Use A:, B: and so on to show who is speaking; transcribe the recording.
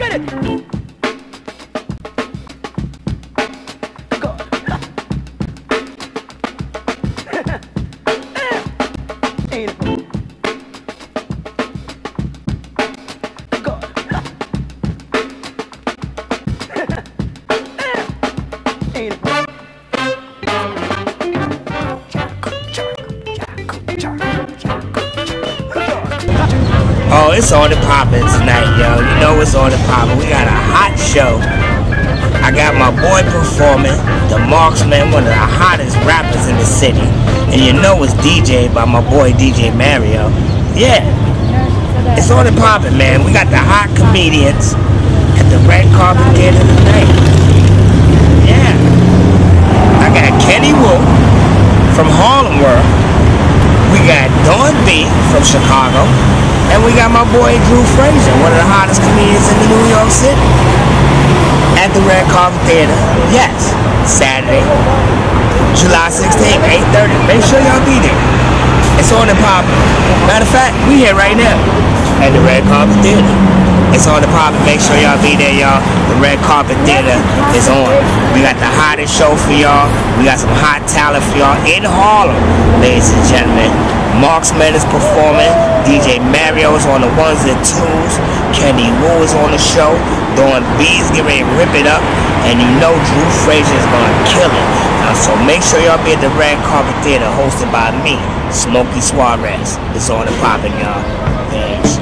A: Get it. Go. Ain't it? Go. Ain't it?
B: Oh, it's on the poppin' tonight, yo. You know it's on the poppin'. We got a hot show. I got my boy performing, the Marksman, one of the hottest rappers in the city. And you know it's DJ by my boy DJ Mario. Yeah, it's on the poppin', man. We got the hot comedians at the Red Carpet Theater tonight. Yeah, I got Kenny Wu from Harlem World. We got Dawn B from Chicago. And we got my boy Drew Frazier, one of the hottest comedians in the New York City. At the Red Carpet Theater. Yes, Saturday, July 16th, 8:30. Make sure y'all be there. It's on the poppin'. Matter of fact, we here right now at the Red Carpet Theater. It's on the poppin'. Make sure y'all be there, y'all. The Red Carpet Theater is on. We got the hottest show for y'all. We got some hot talent for y'all in Harlem, ladies and gentlemen. Marksman is performing. DJ Mario is on the ones and twos. Kenny Wu is on the show. Dawn B's getting ready to rip it up. And you know Drew Frazier is going to kill it. So make sure y'all be at the Red Carpet Theater hosted by me, Smokey Suarez. It's on the poppin', y'all. Thanks.